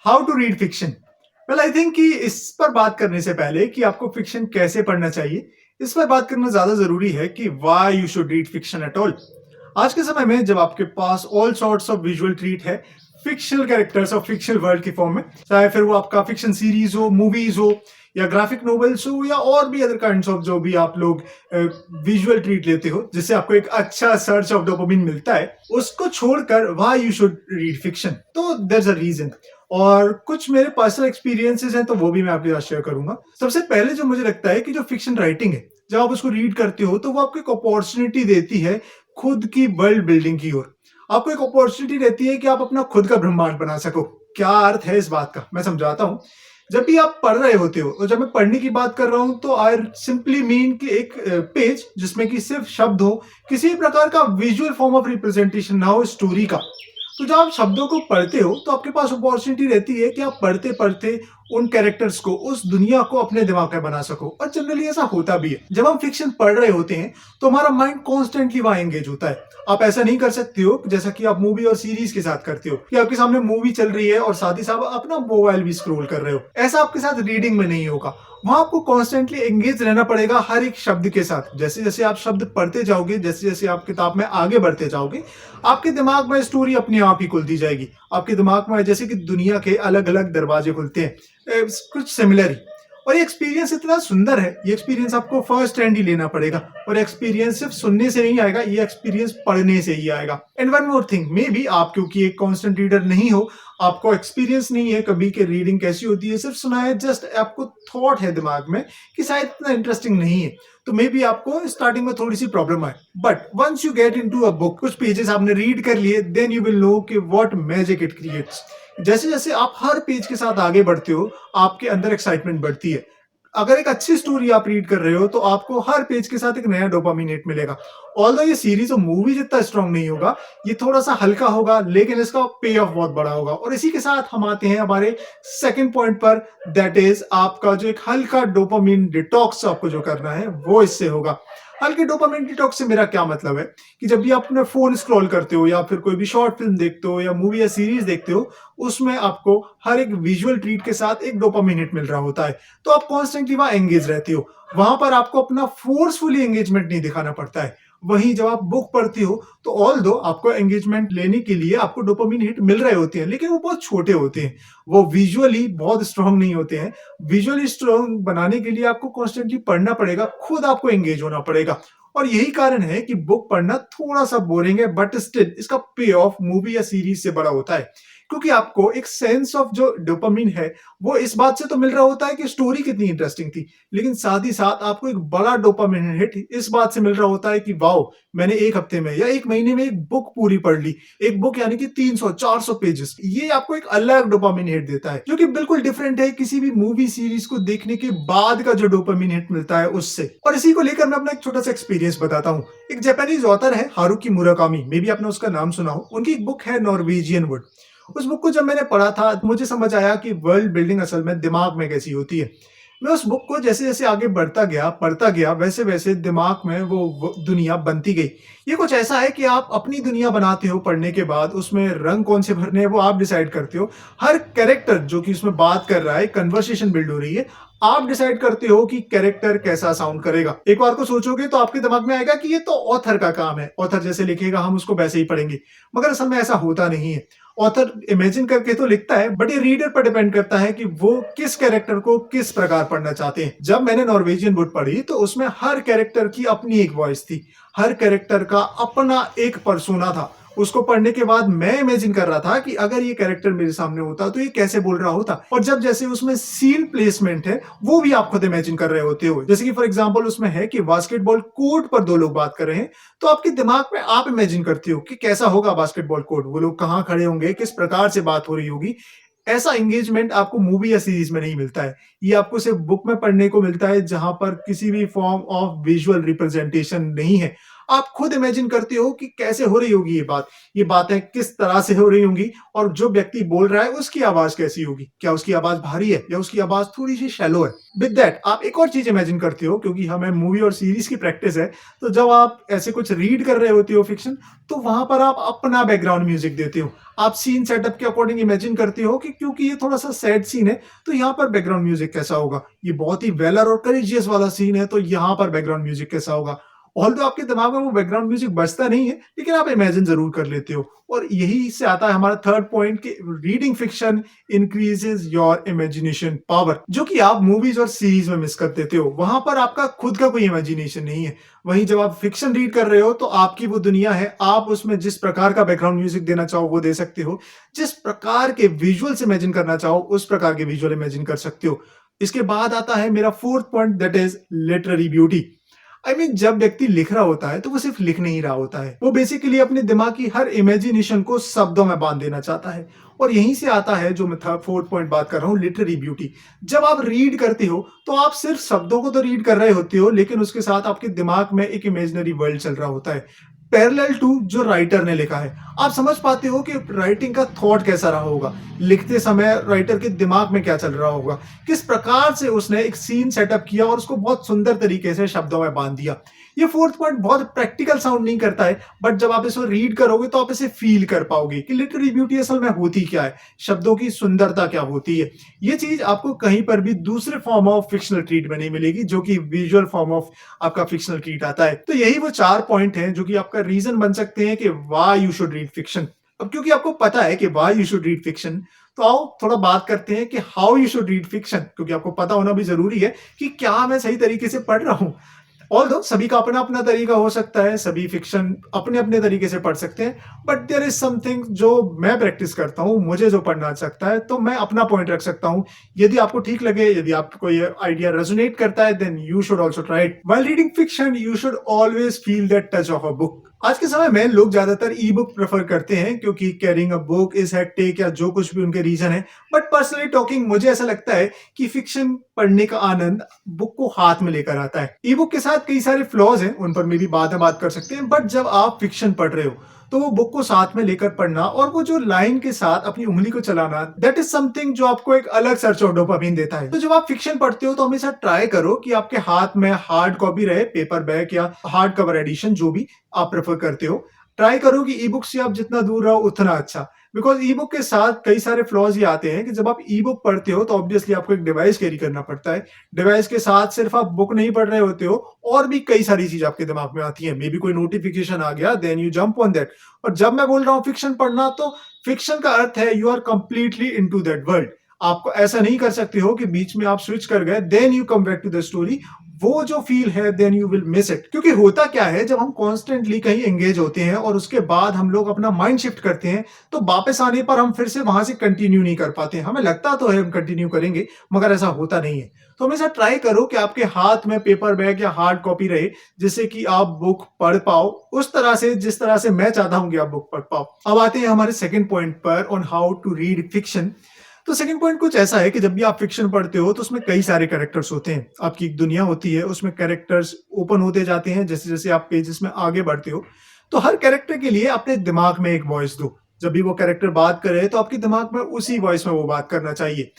How to read fiction. Well I think कि इस पर बात करने से पहले कि आपको फिक्शन कैसे पढ़ना चाहिए, इस पर बात करना ज़्यादा ज़रूरी है कि why you should read fiction at all. आज के समय में जब आपके पास all sorts of visual treat है, फिक्शनल कैरेक्टर्स और फिक्शनल वर्ल्ड की फॉर्म में, चाहे फिर वो आपका फिक्शन सीरीज हो, मूवीज हो या ग्राफिक नॉवेल्स हो या और भी अदर काइंड्स ऑफ जो भी आप लोग विजुअल ट्रीट लेते हो, जिससे आपको एक अच्छा सर्च ऑफ डोपामिन मिलता है, उसको छोड़कर why you should read fiction. तो देयर इज अ रीजन और कुछ मेरे पर्सनल एक्सपीरियंसेस हैं, तो वो भी मैं आपके साथ शेयर करूंगा। सबसे पहले जो मुझे लगता है कि जो फिक्शन राइटिंग है, जब आप उसको रीड करते हो तो वो आपको एक अपॉर्चुनिटी देती है खुद की वर्ल्ड बिल्डिंग की ओर। आपको एक अपॉर्चुनिटी रहती है कि आप अपना खुद का ब्रह्मांड बना सको। क्या अर्थ है इस बात का, मैं समझाता हूँ। जब भी आप पढ़ रहे होते हो, और जब मैं पढ़ने की बात कर रहा हूँ तो आई सिंपली मीन कि एक पेज जिसमें कि सिर्फ शब्द हो, किसी भी प्रकार का विजुअल फॉर्म ऑफ रिप्रेजेंटेशन ना हो स्टोरी का। तो जब आप शब्दों को पढ़ते हो तो आपके पास अपॉर्चुनिटी रहती है कि आप पढ़ते पढ़ते उन कैरेक्टर्स को, उस दुनिया को अपने दिमाग में बना सको। और जनरली ऐसा होता भी है। जब हम फिक्शन पढ़ रहे होते हैं तो हमारा माइंड कॉन्स्टेंटली वहां एंगेज होता है। आप ऐसा नहीं कर सकते हो जैसा कि आप मूवी और सीरीज के साथ करते हो कि आपके सामने मूवी चल रही है और साथ ही साथ अपना मोबाइल भी स्क्रॉल कर रहे हो। ऐसा आपके साथ रीडिंग में नहीं होगा। वहां आपको कॉन्स्टेंटली एंगेज रहना पड़ेगा हर एक शब्द के साथ। जैसे जैसे आप शब्द पढ़ते जाओगे, जैसे जैसे आप किताब में आगे बढ़ते जाओगे, आपके दिमाग में स्टोरी अपने आप ही खुलती जाएगी। आपके दिमाग में जैसे कि दुनिया के अलग अलग दरवाजे खुलते हैं, कुछ सिमिलर ही। और ये एक्सपीरियंस इतना सुंदर है, ये एक्सपीरियंस आपको फर्स्ट हैंड ही लेना पड़ेगा। और एक्सपीरियंस सिर्फ सुनने से नहीं आएगा, ये एक्सपीरियंस पढ़ने से ही आएगा। And one more thing, may be आप क्योंकि एक कांस्टेंट रीडर नहीं हो, आपको एक्सपीरियंस नहीं है कभी कि रीडिंग कैसी होती है, सिर्फ सुना है, जस्ट आपको थॉट है दिमाग में कि शायद इतना इंटरेस्टिंग नहीं है, तो मे बी आपको स्टार्टिंग में थोड़ी सी प्रॉब्लम आए। But once you get into a book, कुछ पेजेस आपने रीड कर लिए, देन यू विल नो कि व्हाट मैजिक इट क्रिएट्स। जैसे जैसे आप हर पेज के साथ आगे बढ़ते हो, आपके अंदर एक्साइटमेंट बढ़ती है। अगर एक अच्छी स्टोरी आप रीड कर रहे हो तो आपको हर पेज के साथ एक नया डोपामिन हिट मिलेगा। ऑल्दो ये सीरीज और मूवी जितना स्ट्रांग नहीं होगा, ये थोड़ा सा हल्का होगा, लेकिन इसका पे ऑफ बहुत बड़ा होगा। और इसी के साथ हम आते हैं हमारे सेकंड पॉइंट पर, दैट इज आपका जो एक हल्का डोपामिन डिटॉक्स आपको जो करना है वो इससे होगा। हल्के डोपामिन डिटॉक्स से मेरा क्या मतलब है कि जब भी आप अपने फोन स्क्रॉल करते हो या फिर कोई भी शॉर्ट फिल्म देखते हो या मूवी या सीरीज देखते हो, उसमें आपको हर एक विजुअल ट्रीट के साथ एक डोपामिन हिट मिल रहा होता है। तो आप कॉन्स्टेंटली वहां एंगेज रहते हो। वहां पर आपको अपना फोर्सफुली एंगेजमेंट नहीं दिखाना पड़ता है। वहीं जब आप बुक पढ़ती हो तो ऑल दो आपको एंगेजमेंट लेने के लिए आपको डोपामिन हिट मिल रहे होते हैं, लेकिन वो बहुत छोटे होते हैं। वो विजुअली बहुत स्ट्रांग नहीं होते हैं। विजुअली स्ट्रांग बनाने के लिए आपको कॉन्स्टेंटली पढ़ना पड़ेगा, खुद आपको एंगेज होना पड़ेगा। और यही कारण है कि बुक पढ़ना थोड़ा सा बोरिंग है, बट स्टिल इसका पे ऑफ मूवी या सीरीज से बड़ा होता है। क्योंकि आपको एक सेंस ऑफ जो डोपामिन है, वो इस बात से तो मिल रहा होता है कि स्टोरी कितनी इंटरेस्टिंग थी, लेकिन साथ ही साथ आपको एक बड़ा डोपामिन हिट इस बात से मिल रहा होता है कि वाओ, मैंने एक हफ्ते में या एक महीने में एक बुक पूरी पढ़ ली। एक बुक यानी कि 300-400 पेजेस, ये आपको एक अलग डोपामिन हिट देता है, जो कि बिल्कुल डिफरेंट है किसी भी मूवी सीरीज को देखने के बाद का जो डोपामिन हिट मिलता है उससे। और इसी को लेकर मैं अपना एक छोटा सा एक्सपीरियंस बताता हूँ। एक जापानीज ऑथर है हारुकी मुराकामी, मे बी आपने उसका नाम सुना हो। उनकी एक बुक है नॉर्वेजियन वुड। उस बुक को जब मैंने पढ़ा था तो मुझे समझ आया कि वर्ल्ड बिल्डिंग असल में दिमाग में कैसी होती है। मैं उस बुक को जैसे जैसे आगे बढ़ता गया, पढ़ता गया, वैसे वैसे दिमाग में वो दुनिया बनती गई। ये कुछ ऐसा है कि आप अपनी दुनिया बनाते हो पढ़ने के बाद, उसमें रंग कौन से भरने हैं वो आप डिसाइड करते हो। हर कैरेक्टर जो कि उसमें बात कर रहा है, कन्वर्सेशन बिल्ड हो रही है, आप डिसाइड करते हो कि कैरेक्टर कैसा साउंड करेगा। एक बार को सोचोगे तो आपके दिमाग में आएगा कि ये तो ऑथर का काम है, ऑथर जैसे लिखेगा हम उसको वैसे ही पढ़ेंगे। मगर असल में ऐसा होता नहीं है। ऑथर इमेजिन करके तो लिखता है, बट ये रीडर पर डिपेंड करता है कि वो किस कैरेक्टर को किस प्रकार पढ़ना चाहते हैं। जब मैंने नॉर्वेजियन वुड पढ़ी तो उसमें हर कैरेक्टर की अपनी एक वॉइस थी, हर कैरेक्टर का अपना एक पर्सोना था। उसको पढ़ने के बाद मैं इमेजिन कर रहा था कि अगर ये कैरेक्टर मेरे सामने होता तो ये कैसे बोल रहा होता। और जब जैसे उसमें सीन प्लेसमेंट है वो भी आप खुद इमेजिन कर रहे होते हो। जैसे कि फॉर एग्जांपल उसमें है कि बास्केटबॉल कोर्ट पर दो लोग बात कर रहे हैं, तो आपके दिमाग में आप इमेजिन करते हो कि कैसा होगा बास्केटबॉल कोर्ट, वो लोग कहाँ खड़े होंगे, किस प्रकार से बात हो रही होगी। ऐसा एंगेजमेंट आपको मूवी या सीरीज में नहीं मिलता है। ये आपको सिर्फ बुक में पढ़ने को मिलता है, जहां पर किसी भी फॉर्म ऑफ विजुअल रिप्रेजेंटेशन नहीं है। आप खुद इमेजिन करते हो कि कैसे हो रही होगी ये बातें किस तरह से हो रही होंगी और जो व्यक्ति बोल रहा है उसकी आवाज कैसी होगी, क्या उसकी आवाज भारी है या उसकी आवाज थोड़ी सी शैलो है। विद दैट आप एक और चीज इमेजिन करते हो, क्योंकि हमें मूवी और सीरीज की प्रैक्टिस है, तो जब आप ऐसे कुछ रीड कर रहे होते हो फिक्शन, तो वहां पर आप अपना बैकग्राउंड म्यूजिक देते हो। आप सीन सेटअप के अकॉर्डिंग इमेजिन करते हो कि क्योंकि ये थोड़ा सा सैड सीन है तो यहाँ पर बैकग्राउंड म्यूजिक कैसा होगा, ये बहुत ही वेलर और करेजियस वाला सीन है तो यहाँ पर बैकग्राउंड म्यूजिक कैसा होगा। ऑल्दो आपके दिमाग में वो बैकग्राउंड म्यूजिक बजता नहीं है, लेकिन आप इमेजिन जरूर कर लेते हो। और यही से आता है हमारा थर्ड पॉइंट कि reading fiction increases your imagination power, जो कि आप मूवीज और सीरीज में मिस कर देते हो। वहां पर आपका खुद का कोई इमेजिनेशन नहीं है। वहीं जब आप फिक्शन रीड कर रहे हो तो आपकी वो दुनिया है, आप उसमें जिस प्रकार का बैकग्राउंड म्यूजिक देना चाहो वो दे सकते हो, जिस प्रकार के विजुअल्स इमेजिन करना चाहो उस प्रकार के विजुअल इमेजिन कर सकते हो। इसके बाद आता है मेरा fourth point, that is literary beauty. जब व्यक्ति लिख रहा होता है तो वो सिर्फ लिख नहीं रहा होता है, वो बेसिकली अपने दिमाग की हर इमेजिनेशन को शब्दों में बांध देना चाहता है। और यहीं से आता है जो मैं फोर्थ पॉइंट बात कर रहा हूँ, लिटरेरी ब्यूटी। जब आप रीड करते हो तो आप सिर्फ शब्दों को तो रीड कर रहे होते हो, लेकिन उसके साथ आपके दिमाग में एक इमेजिनरी वर्ल्ड चल रहा होता है पैरेलल टू जो राइटर ने लिखा है। आप समझ पाते हो कि राइटिंग का थॉट कैसा रहा होगा, लिखते समय राइटर के दिमाग में क्या चल रहा होगा, किस प्रकार से उसने एक सीन सेटअप किया और उसको बहुत सुंदर तरीके से शब्दों में बांध दिया। ये फोर्थ पॉइंट बहुत प्रैक्टिकल साउंड नहीं करता है, बट जब आप इसको रीड करोगे तो आप इसे फील कर पाओगे कि लिटरेरी ब्यूटी असल में होती क्या है, शब्दों की सुंदरता क्या होती है। ये चीज आपको कहीं पर भी दूसरे फॉर्म ऑफ फिक्शनल ट्रीट में नहीं मिलेगी, जो कि विजुअल फॉर्म ऑफ आपका फिक्शनल ट्रीट आता है। तो यही वो 4 पॉइंट हैं जो कि आपका रीजन बन सकते हैं कि why you should read fiction. अब क्योंकि आपको पता है कि why you should read fiction, तो आओ थोड़ा बात करते हैं कि how you should read fiction, क्योंकि आपको पता होना भी जरूरी है कि क्या मैं सही तरीके से पढ़ रहा हूं। ऑल्दो सभी का अपना अपना तरीका हो सकता है, सभी फिक्शन अपने अपने तरीके से पढ़ सकते हैं, बट देयर इज समथिंग जो मैं प्रैक्टिस करता हूँ, मुझे जो पढ़ना अच्छा लगता है तो मैं अपना पॉइंट रख सकता हूँ। यदि आपको ठीक लगे, यदि आपको ये आइडिया रेजोनेट करता है, then you should also try it. While reading fiction you should always feel that touch of a book. आज के समय में लोग ज्यादातर ई बुक प्रेफर करते हैं क्योंकि carrying a book is hectic या जो कुछ भी उनके रीजन है, बट पर्सनली टॉकिंग मुझे ऐसा लगता है कि फिक्शन पढ़ने का आनंद बुक को हाथ में लेकर आता है। ई बुक के साथ कई सारे फ्लॉज हैं, उन पर मेरी बाद में बात कर सकते हैं, बट जब आप फिक्शन पढ़ रहे हो तो वो बुक को साथ में लेकर पढ़ना और वो जो लाइन के साथ अपनी उंगली को चलाना, दैट इज समथिंग जो आपको एक अलग सर्च ऑफ डोपामिन देता है। तो जब आप फिक्शन पढ़ते हो तो हमेशा ट्राई करो कि आपके हाथ में हार्ड कॉपी रहे, पेपर बैक या हार्ड कवर एडिशन, जो भी आप प्रेफर करते हो। ट्राई करो कि ई बुक से आप जितना दूर रहो उतना अच्छा, बिकॉज ई बुक के साथ कई सारे फ्लॉज ये आते हैं कि जब आप ई बुक पढ़ते हो तो ऑब्वियसली आपको एक डिवाइस कैरी करना पड़ता है। डिवाइस के साथ सिर्फ आप बुक नहीं पढ़ रहे होते हो, और भी कई सारी चीज आपके दिमाग में आती है। मे बी कोई नोटिफिकेशन आ गया, then you jump on that. और जब मैं बोल रहा हूँ फिक्शन पढ़ना, तो फिक्शन का अर्थ है you are completely into that world. आपको ऐसा नहीं कर सकते हो कि बीच में आप स्विच कर गए then you come back to the story. वो जो फील है then you will miss it. क्योंकि होता क्या है, जब हम कॉन्स्टेंटली कहीं एंगेज होते हैं और उसके बाद हम लोग अपना माइंड शिफ्ट करते हैं, तो वापस आने पर हम फिर से वहां से कंटिन्यू नहीं कर पाते। हमें लगता तो है हम कंटिन्यू करेंगे, मगर ऐसा होता नहीं है। तो हमेशा ट्राई करो कि आपके हाथ में पेपर बैग या हार्ड कॉपी रहे, जिससे कि आप बुक पढ़ पाओ उस तरह से जिस तरह से मैं चाहता हूं कि आप बुक पढ़ पाओ। अब आते हैं हमारे सेकंड पॉइंट पर, on how to read fiction. तो सेकंड पॉइंट कुछ ऐसा है कि जब भी आप फिक्शन पढ़ते हो तो उसमें कई सारे कैरेक्टर्स होते हैं, आपकी एक दुनिया होती है, उसमें कैरेक्टर्स ओपन होते जाते हैं जैसे जैसे आप पेजेस में आगे बढ़ते हो। तो हर कैरेक्टर के लिए अपने दिमाग में एक वॉइस दो। जब भी वो कैरेक्टर बात करे तो आपके दिमाग में उसी वॉइस में वो बात करना चाहिए।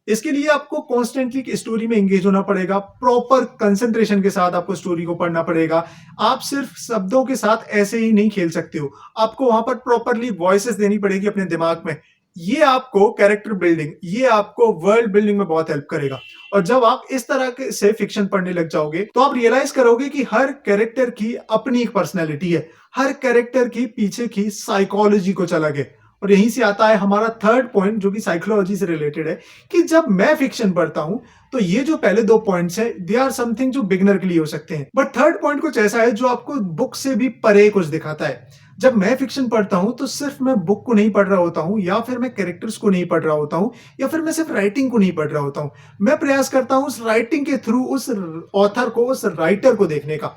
इसके लिए आपको कॉन्स्टेंटली स्टोरी में एंगेज होना पड़ेगा, प्रॉपर कंसंट्रेशन के साथ आपको स्टोरी को पढ़ना पड़ेगा। आप सिर्फ शब्दों के साथ ऐसे ही नहीं खेल सकते हो, आपको वहां पर प्रॉपरली वॉइसेस देनी पड़ेगी अपने दिमाग में। ये आपको कैरेक्टर बिल्डिंग, ये आपको वर्ल्ड बिल्डिंग में बहुत हेल्प करेगा। और जब आप इस तरह के से फिक्शन पढ़ने लग जाओगे तो आप रियलाइज करोगे कि हर कैरेक्टर की अपनी एक पर्सनैलिटी है, हर कैरेक्टर की पीछे की साइकोलॉजी को अलग है। और यहीं से आता है हमारा थर्ड पॉइंट, जो कि साइकोलॉजी से रिलेटेड है, कि जब मैं फिक्शन पढ़ता हूं तो ये जो पहले दो पॉइंट्स है, दे आर समथिंग जो बिगनर के लिए हो सकते हैं, बट थर्ड पॉइंट कुछ ऐसा है जो आपको बुक से भी परे कुछ दिखाता है। जब मैं फिक्शन पढ़ता हूं तो सिर्फ मैं बुक को नहीं पढ़ रहा होता हूं, या फिर मैं कैरेक्टर्स को नहीं पढ़ रहा होता हूं, या फिर मैं सिर्फ राइटिंग को नहीं पढ़ रहा होता हूं। मैं प्रयास करता हूं उस राइटिंग के थ्रू उस ऑथर को, उस राइटर को देखने का।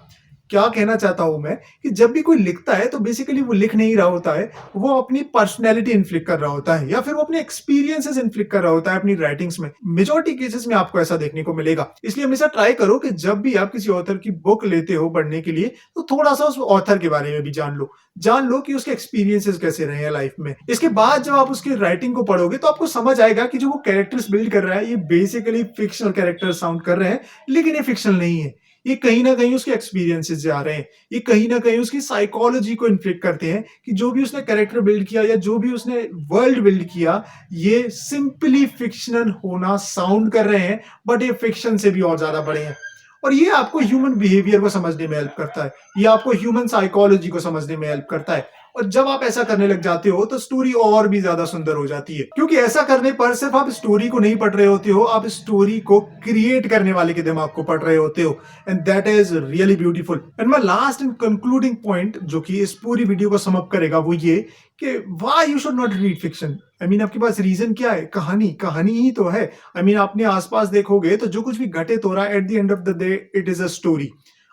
क्या कहना चाहता हूँ मैं कि जब भी कोई लिखता है तो बेसिकली वो लिख नहीं रहा होता है, वो अपनी पर्सनैलिटी इन्फ्लिक्ट कर रहा होता है या फिर वो अपने एक्सपीरियंसेस इन्फ्लिक्ट कर रहा होता है अपनी राइटिंग्स में। मेजॉरिटी केसेस में आपको ऐसा देखने को मिलेगा। इसलिए हमेशा ट्राई करो कि जब भी आप किसी ऑथर की बुक लेते हो पढ़ने के लिए, तो थोड़ा-सा उस ऑथर के बारे में भी जान लो। जान लो कि उसके एक्सपीरियंसेस कैसे रहे हैं लाइफ में। इसके बाद जब आप उसकी राइटिंग को पढ़ोगे तो आपको समझ आएगा कि जो वो कैरेक्टर्स बिल्ड कर रहा है, ये बेसिकली फिक्शनल कैरेक्टर्स साउंड कर रहे हैं, लेकिन ये फिक्शनल नहीं है। ये कहीं न कहीं उसके एक्सपीरियंसेस से आ रहे हैं। ये कहीं न कहीं उसकी साइकोलॉजी को इन्फ्लिक्ट करते हैं कि जो भी उसने कैरेक्टर बिल्ड किया या जो भी उसने वर्ल्ड बिल्ड किया, ये सिंपली फिक्शनल होना साउंड कर रहे हैं, बट ये फिक्शन से भी और ज़्यादा बड़े हैं। और ये आपको ह्यूमन बिहेवियर को समझने में हेल्प करता है। ये आपको ह्यूमन साइकोलॉजी को समझने में हेल्प करता है। और जब आप ऐसा करने लग जाते हो तो स्टोरी और भी ज्यादा सुंदर हो जाती है, क्योंकि ऐसा करने पर सिर्फ आप स्टोरी को नहीं पढ़ रहे होते हो, आप स्टोरी को क्रिएट करने वाले के दिमाग को पढ़ रहे होते हो। And that is really beautiful. And my last and concluding point जो कि इस पूरी वीडियो को सम अप करेगा वो ये कि why you should not read fiction. I mean आपके पास रीजन क्या है? कहानी कहानी ही तो है। आई मीन अपने आसपास देखोगे तो जो कुछ भी घटित हो रहा है, at the end of the day it is a story.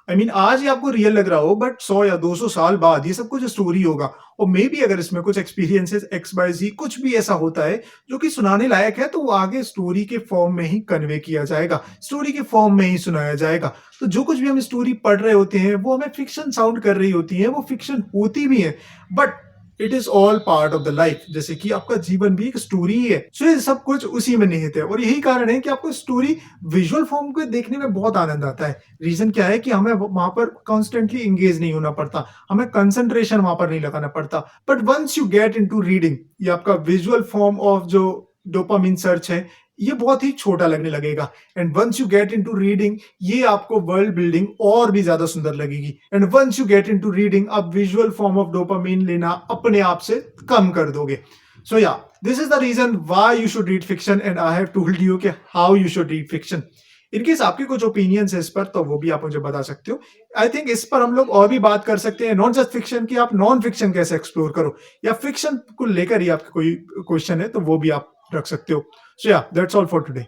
I mean आज ही आपको रियल लग रहा हो, बट 100 या 200 साल बाद ये सब कुछ स्टोरी होगा। और मे बी अगर इसमें कुछ एक्सपीरियंसेस एक्स बाय जी कुछ भी ऐसा होता है जो कि सुनाने लायक है, तो वो आगे स्टोरी के फॉर्म में ही कन्वे किया जाएगा, स्टोरी के फॉर्म में ही सुनाया जाएगा। तो जो कुछ भी हम स्टोरी पढ़ रहे होते हैं वो हमें फिक्शन साउंड कर रही होती है, वो फिक्शन होती भी है, but it is all part of the life. जैसे कि आपका जीवन भी एक स्टोरी ही है। सो ये सब कुछ उसी में निहित है और यही कारण है कि आपको स्टोरी विजुअल फॉर्म को देखने में बहुत आनंद आता है। रीजन क्या है कि हमें वहां पर कॉन्स्टेंटली एंगेज नहीं होना पड़ता, हमें कंसंट्रेशन वहां पर नहीं लगाना पड़ता। But once you get into reading, ये आपका विजुअल फॉर्म ऑफ जो डोपामिन सर्च है, ये बहुत ही छोटा लगने लगेगा। And once you get into reading, ये आपको वर्ल्ड बिल्डिंग और भी ज्यादा सुंदर लगेगी। And once you get into reading, आप विजुअल फॉर्म ऑफ डोपामिन लेना अपने आप से कम कर दोगे। So yeah this is the reason why you should read fiction and I have told you कि how you should read fiction. In case आपके कुछ ओपिनियंस है इस पर, तो वो भी आप मुझे बता सकते हो। आई थिंक इस पर हम लोग और भी बात कर सकते हैं, नॉट जस्ट फिक्शन की, आप नॉन फिक्शन कैसे एक्सप्लोर करो, या फिक्शन को लेकर ही आपके कोई क्वेश्चन है तो वो भी आप रख सकते हो। सो या दैट्स ऑल फॉर टुडे।